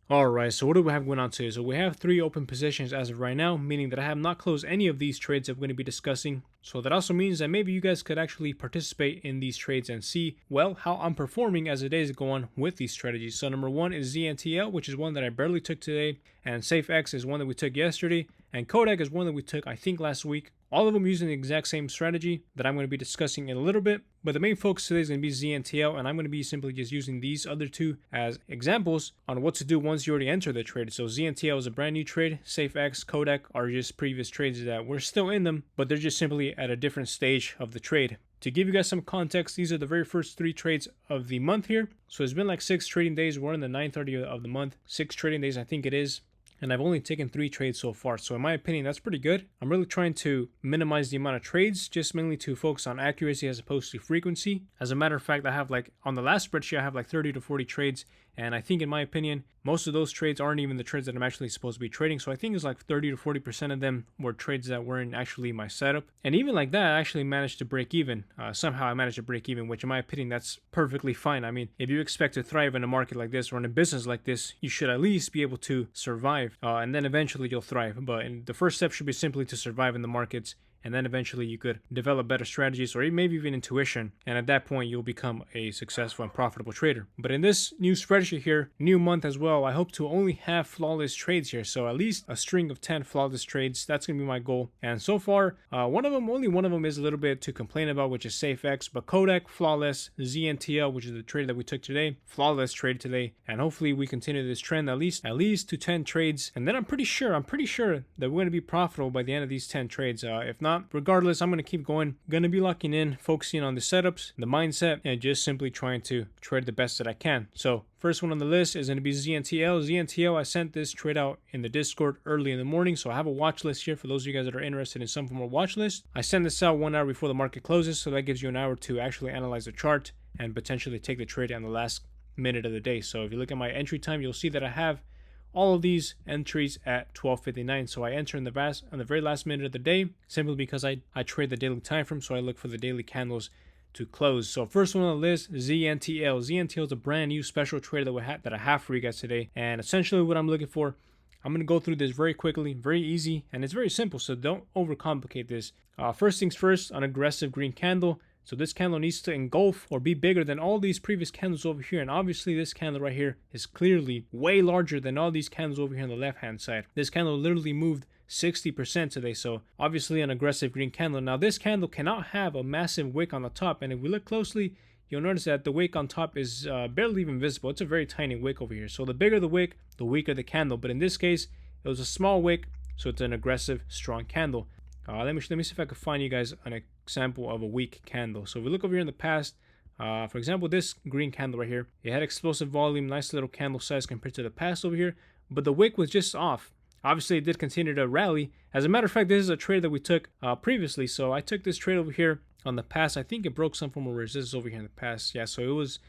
Alright, so what do we have going on today? So we have three open positions as of right now, meaning that I have not closed any of these trades that we're going to be discussing. So that also means that maybe you guys could actually participate in these trades and see, well, how I'm performing as the days go on with these strategies. So number one is ZNTL, which is one that I barely took today, and SafeX is one that we took yesterday, and Kodak is one that we took, I think, last week. All of them using the exact same strategy that I'm going to be discussing in a little bit. But the main focus today is going to be ZNTL, and I'm going to be simply just using these other two as examples on what to do once you already enter the trade. So ZNTL is a brand new trade. SafeX, Kodak are just previous trades that we're still in them, but they're just simply at a different stage of the trade. To give you guys some context, these are the very first three trades of the month here. So it's been like 6 trading days. We're in the 9:30 of the month. 6 trading days, I think it is. And I've only taken 3 trades so far. So in my opinion, that's pretty good. I'm really trying to minimize the amount of trades, just mainly to focus on accuracy as opposed to frequency. As a matter of fact, I have like, on the last spreadsheet, I have like 30 to 40 trades. And I think in my opinion, most of those trades aren't even the trades that I'm actually supposed to be trading. So I think it's like 30 to 40% of them were trades that weren't actually my setup. And even like that, I actually managed to break even. Somehow I managed to break even, which in my opinion, that's perfectly fine. I mean, if you expect to thrive in a market like this or in a business like this, you should at least be able to survive. And then eventually you'll thrive. But the first step should be simply to survive in the markets. And then eventually you could develop better strategies or maybe even intuition. And at that point, you'll become a successful and profitable trader. But in this new spreadsheet here, new month as well, I hope to only have flawless trades here. So at least a string of 10 flawless trades. That's going to be my goal. And so far, only one of them is a little bit to complain about, which is SafeX. But Kodak, flawless. ZNTL, which is the trade that we took today, flawless trade today. And hopefully we continue this trend at least to 10 trades. And then I'm pretty sure that we're going to be profitable by the end of these 10 trades. If not, regardless, I'm going to keep going. Going to be locking in, focusing on the setups, the mindset, and just simply trying to trade the best that I can. So first one on the list is going to be ZNTL. ZNTL, I sent this trade out in the Discord early in the morning. So I have a watch list here for those of you guys that are interested in some form of watch list. I send this out 1 hour before the market closes. So that gives you an hour to actually analyze the chart and potentially take the trade on the last minute of the day. So if you look at my entry time, you'll see that I have all of these entries at 12:59. So I enter on the very last minute of the day, simply because I trade the daily time frame. So I look for the daily candles to close. So first one on the list, ZNTL. ZNTL is a brand new special trade that I have for you guys today. And essentially what I'm looking for, I'm going to go through this very quickly, very easy, and it's very simple. So don't overcomplicate this. First things first, an aggressive green candle. So this candle needs to engulf or be bigger than all these previous candles over here. And obviously this candle right here is clearly way larger than all these candles over here on the left hand side. This candle literally moved 60% today. So obviously an aggressive green candle. Now this candle cannot have a massive wick on the top. And if we look closely, you'll notice that the wick on top is barely even visible. It's a very tiny wick over here. So the bigger the wick, the weaker the candle. But in this case, it was a small wick. So it's an aggressive, strong candle. Let me see if I can find you guys an example of a weak candle. So if we look over here in the past, for example, this green candle right here, it had explosive volume, nice little candle size compared to the past over here, but the wick was just off. Obviously, it did continue to rally. As a matter of fact, this is a trade that we took previously. So I took this trade over here on the past. I think it broke some form of resistance over here in the past. Yeah, so it was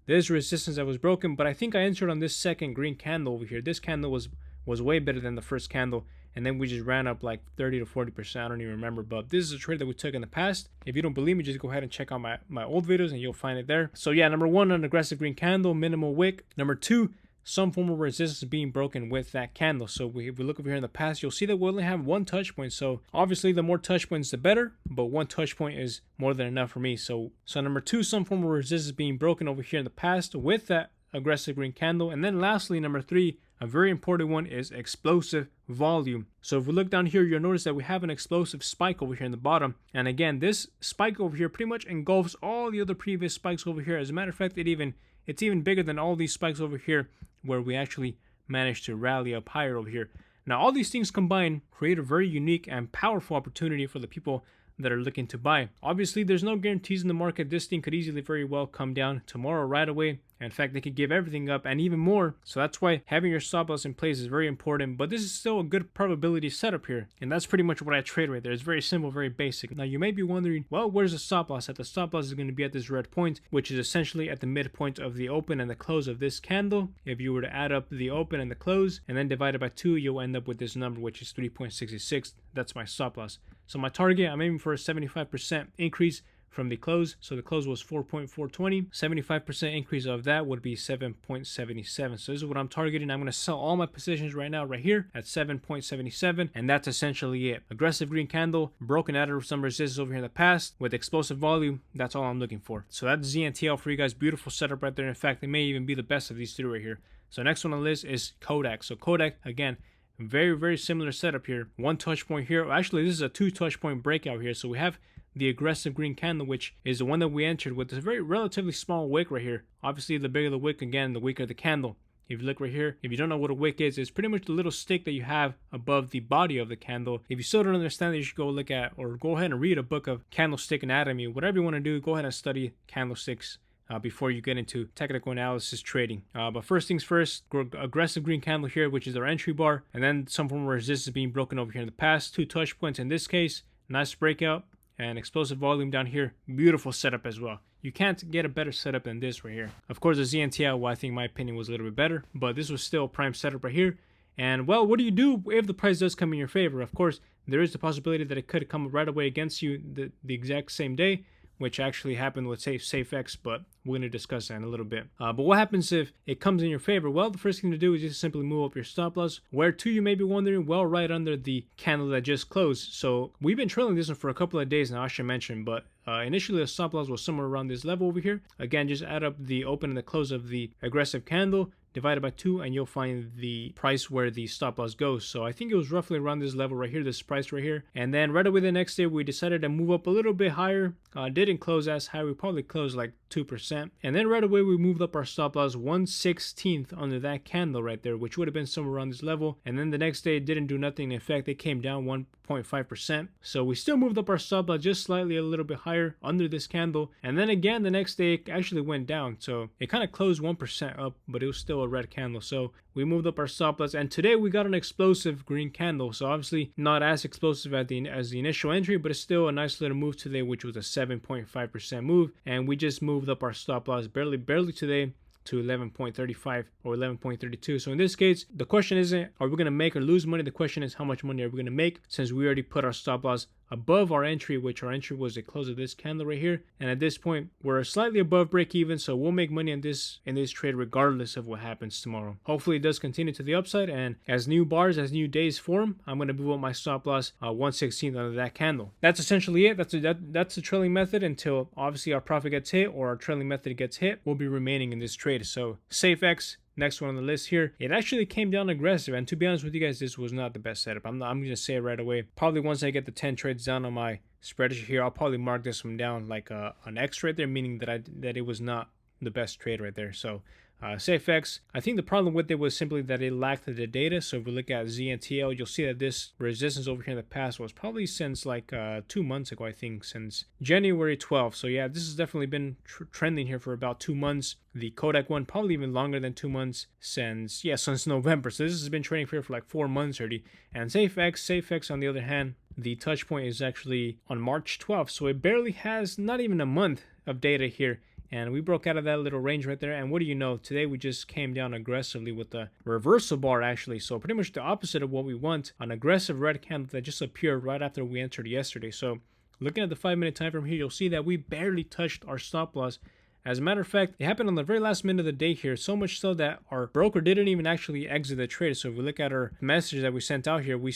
this resistance that was broken, but I think I entered on this second green candle over here. This candle was way better than the first candle. And then we just ran up like 30 to 40%. I don't even remember. But this is a trade that we took in the past. If you don't believe me, just go ahead and check out my old videos and you'll find it there. So yeah, number one, an aggressive green candle, minimal wick. Number two, some form of resistance being broken with that candle. So if we look over here in the past, you'll see that we only have 1 touch point. So obviously the more touch points, the better. But 1 touch point is more than enough for me. So number two, some form of resistance being broken over here in the past with that aggressive green candle. And then lastly, number three, a very important one is explosive volume. So if we look down here, you'll notice that we have an explosive spike over here in the bottom. And again, this spike over here pretty much engulfs all the other previous spikes over here. As a matter of fact, it's even bigger than all these spikes over here where we actually managed to rally up higher over here. Now, all these things combined create a very unique and powerful opportunity for the people that are looking to buy. Obviously, there's no guarantees in the market. This thing could easily very well come down tomorrow right away. In fact, they could give everything up and even more. So that's why having your stop loss in place is very important. But this is still a good probability setup here. And that's pretty much what I trade right there. It's very simple, very basic. Now you may be wondering, well, where's the stop loss at? The stop loss is going to be at this red point, which is essentially at the midpoint of the open and the close of this candle. If you were to add up the open and the close and then divide it by 2, you'll end up with this number, which is 3.66. That's my stop loss. So my target, I'm aiming for a 75% increase from the close. So the close was 4.420. 75% increase of that would be 7.77. So this is what I'm targeting. I'm going to sell all my positions right now, right here at 7.77. And that's essentially it. Aggressive green candle, broken out of some resistance over here in the past with explosive volume. That's all I'm looking for. So that's ZNTL for you guys. Beautiful setup right there. In fact, it may even be the best of these three right here. So next one on the list is Kodak. So Kodak, again, very similar setup here. One touch point here. Actually, this is a 2 touch point breakout here. So we have the aggressive green candle, which is the one that we entered with this very relatively small wick right here. Obviously, the bigger the wick, again, the weaker the candle. If you look right here, if you don't know what a wick is, it's pretty much the little stick that you have above the body of the candle. If you still don't understand it, you should go look at, or go ahead and read a book of candlestick anatomy. Whatever you want to do, go ahead and study candlesticks before you get into technical analysis trading. But first things first, aggressive green candle here, which is our entry bar, and then some form of resistance being broken over here in the past. 2 touch points in this case. Nice breakout and explosive volume down here. Beautiful setup as well. You can't get a better setup than this right here. Of course, the ZNTL, well, I think my opinion was a little bit better, but this was still a prime setup right here. And well, what do you do if the price does come in your favor? Of course, there is the possibility that it could come right away against you the exact same day, which actually happened with SafeX, but we're going to discuss that in a little bit. But what happens if it comes in your favor? Well, the first thing to do is just simply move up your stop loss. Where to, you may be wondering? Well, right under the candle that just closed. So we've been trailing this one for a couple of days now, I should mention, but initially the stop loss was somewhere around this level over here. Again, just add up the open and the close of the aggressive candle, divided by 2, and you'll find the price where the stop loss goes. So I think it was roughly around this level right here, this price right here. And then right away the next day, we decided to move up a little bit higher. Didn't close as high. We probably closed like 2%. And then right away, we moved up our stop loss 1/16th under that candle right there, which would have been somewhere around this level. And then the next day, it didn't do nothing. In fact, it came down 1.5%. So we still moved up our stop loss just slightly a little bit higher under this candle. And then again, the next day, it actually went down. So it kind of closed 1% up, but it was still a red candle. So we moved up our stop loss, and today we got an explosive green candle. So obviously not as explosive as the initial entry, but it's still a nice little move today, which was a 7.5% move. And we just moved up our stop loss barely today to 11.35 or 11.32. So in this case, the question isn't are we going to make or lose money? The question is how much money are we going to make, since we already put our stop loss above our entry, which our entry was the close of this candle right here. And at this point, we're slightly above break even, so we'll make money in this trade regardless of what happens tomorrow. Hopefully it does continue to the upside, and as new bars, as new days form, I'm going to move up my stop loss 1/16th under that candle. That's essentially it. That's the trailing method until obviously our profit gets hit or our trailing method gets hit. We'll be remaining in this trade. So SafeX, next one on the list here. It actually came down aggressive, and to be honest with you guys, this was not the best setup. I'm gonna say it right away. Probably once I get the 10 trades down on my spreadsheet here, I'll probably mark this one down like an X right there, meaning that it was not the best trade right there. So SafeX, I think the problem with it was simply that it lacked the data. So if we look at ZNTL, you'll see that this resistance over here in the past was probably since like 2 months ago, I think, since January 12th. So yeah, this has definitely been trending here for about 2 months. The Kodak one probably even longer than 2 months, since November. So this has been trading for like 4 months already. And SafeX on the other hand, the touch point is actually on March 12th. So it barely has not even a month of data here. And we broke out of that little range right there. And what do you know? Today we just came down aggressively with the reversal bar actually. So pretty much the opposite of what we want. An aggressive red candle that just appeared right after we entered yesterday. So looking at the 5-minute time frame here, you'll see that we barely touched our stop loss. As a matter of fact, it happened on the very last minute of the day here, so much so that our broker didn't even actually exit the trade. So if we look at our message that we sent out here, we're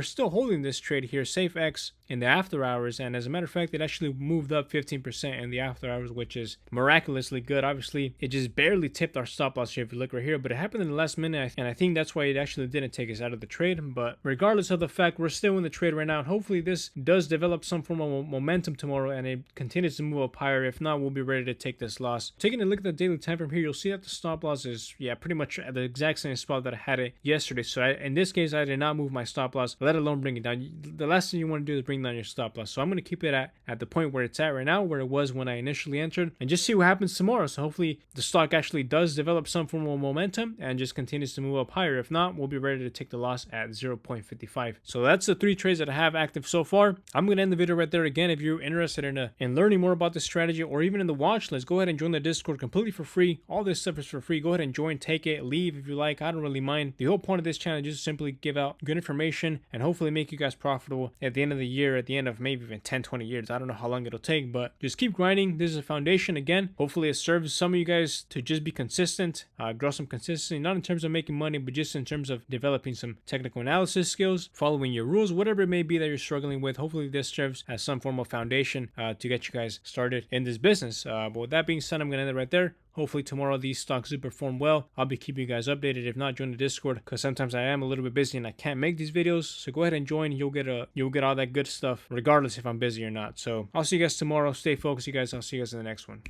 still holding this trade here, SafeX, in the after hours. And as a matter of fact, it actually moved up 15% in the after hours, which is miraculously good. Obviously, it just barely tipped our stop loss here if you look right here, but it happened in the last minute, and I think that's why it actually didn't take us out of the trade. But regardless of the fact, we're still in the trade right now, and hopefully this does develop some form of momentum tomorrow and it continues to move up higher. If not, we'll be ready to take this loss. Taking a look at the daily time frame here, you'll see that the stop loss is pretty much at the exact same spot that I had it yesterday. So in this case, I did not move my stop loss, let alone bring it down. The last thing you want to do is bring down your stop loss. So I'm going to keep it at the point where it's at right now, where it was when I initially entered, and just see what happens tomorrow. So hopefully the stock actually does develop some form of momentum and just continues to move up higher. If not, we'll be ready to take the loss at 0.55. So that's the 3 trades that I have active so far. I'm going to end the video right there. Again, if you're interested in learning more about this strategy or even in the watch list, go ahead and join the Discord completely for free. All this stuff is for free. Go ahead and join, take it, leave if you like. I don't really mind. The whole point of this channel is just simply give out good information and hopefully make you guys profitable at the end of the year. here at the end of maybe even 10-20 years. I don't know how long it'll take, but just keep grinding. This is a foundation. Again, hopefully it serves some of you guys to just be consistent, grow some consistency, not in terms of making money, but just in terms of developing some technical analysis skills, following your rules, whatever it may be that you're struggling with. Hopefully this serves as some form of foundation to get you guys started in this business. But with that being said, I'm going to end it right there. Hopefully tomorrow these stocks do perform well. I'll be keeping you guys updated. If not, join the Discord, because sometimes I am a little bit busy and I can't make these videos. So go ahead and join. You'll get all that good stuff regardless if I'm busy or not. So I'll see you guys tomorrow. Stay focused, you guys. I'll see you guys in the next one.